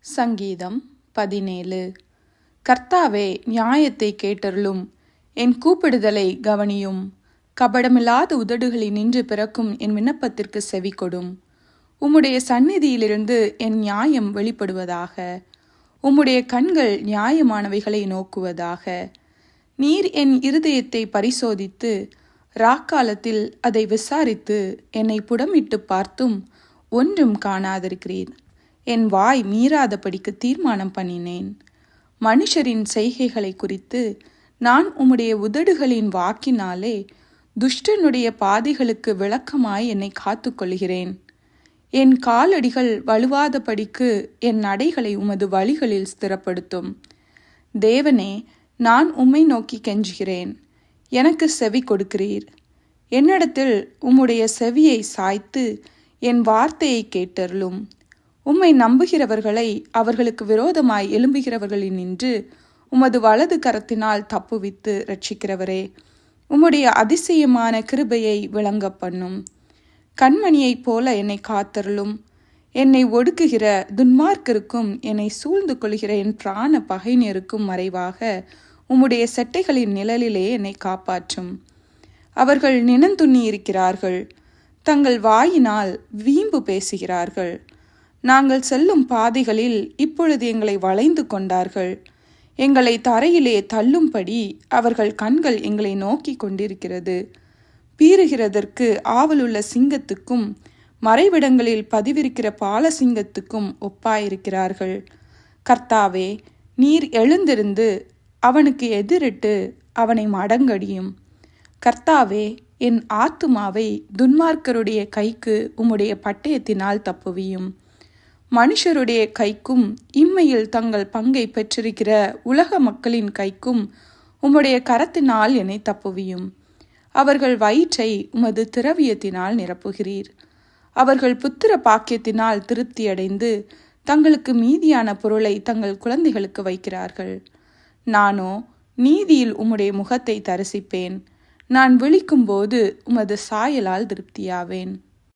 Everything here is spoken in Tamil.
சங்கீதம் 17. கர்த்தாவே, நியாயத்தை கேட்டருளும், என் கூப்பிடுதலை கவனியும். கபடமில்லாத உதடுகளினின்று பிறக்கும் என் விண்ணப்பத்திற்கு செவிகொடும். உம்முடைய சந்நிதியிலிருந்து என் நியாயம் வெளிப்படுவதாக. உம்முடைய கண்கள் நியாயமானவைகளை நோக்குவதாக. நீர் என் இருதயத்தை பரிசோதித்து ராக்காலத்தில் அதை விசாரித்து என்னை புடமிட்டு பார்த்தும் ஒன்றும் காணாதிருக்கிறீர். என் வாய் மீறாதபடிக்கு தீர்மானம் பண்ணினேன். மனுஷரின் செய்கைகளை குறித்து நான் உம்முடைய உதடுகளின் வாக்கினாலே துஷ்டனுடைய பாதைகளுக்கு விளக்கமாய் என்னை காத்து கொள்கிறேன். என் காலடிகள் வலுவாதபடிக்கு என் நடைகளை உமது வழிகளில் ஸ்திரப்படுத்தும். தேவனே, நான் உம்மை நோக்கி கெஞ்சுகிறேன், எனக்கு செவி கொடுக்கிறீர். என்னிடத்தில் உம்முடைய செவியை சாய்த்து என் வார்த்தையை கேட்டருளும். உம்மை நம்புகிறவர்களை அவர்களுக்கு விரோதமாய் எழும்புகிறவர்களினின்று உமது வலது கரத்தினால் தப்புவித்து இரட்சிக்கிறவரே, உம்முடைய அதிசயமான கிருபையை விளங்க பண்ணும். கண்மணியைப் போல என்னை காத்தருளும். என்னை ஒடுக்குகிற துன்மார்க்கருக்கும் என்னை சூழ்ந்து கொள்கிற என் பிராண பகைஞருக்கும் மறைவாக உம்முடைய செட்டைகளின் நிழலிலே என்னை காப்பாற்றும். அவர்கள் நினந்துண்ணி இருக்கிறார்கள், தங்கள் வாயினால் வீம்பு பேசுகிறார்கள். நாங்கள் செல்லும் பாதைகளில் இப்பொழுது எங்களை வளைந்து கொண்டார்கள். எங்களை தரையிலே தள்ளும்படி அவர்கள் கண்கள் எங்களை நோக்கி கொண்டிருக்கிறது. பீறுகிறதற்கு ஆவலுள்ள சிங்கத்துக்கும் மறைவிடங்களில் பதிவிருக்கிற பாலசிங்கத்துக்கும் ஒப்பாயிருக்கிறார்கள். கர்த்தாவே, நீர் எழுந்திருந்து அவனுக்கு எதிரிட்டு அவனை மடங்கடியும். கர்த்தாவே, என் ஆத்துமாவை துன்மார்க்கருடைய கைக்கு உம்முடைய பட்டயத்தினால் தப்புவியும். மனுஷருடைய கைக்கும் இம்மையில் தங்கள் பங்கை பெற்றிருக்கிற உலக மக்களின் கைக்கும் உம்முடைய கரத்தினால் என்னை தப்புவியும். அவர்கள் வயிற்றை உமது திரவியத்தினால் நிரப்புகிறீர். அவர்கள் புத்திர பாக்கியத்தினால் திருப்தியடைந்து தங்களுக்கு மீதியான பொருளை தங்கள் குழந்தைகளுக்கு வைக்கிறார்கள். நானோ நீதியில் உம்முடைய முகத்தை தரிசிப்பேன். நான் விழிக்கும்போது உமது சாயலால் திருப்தியாவேன்.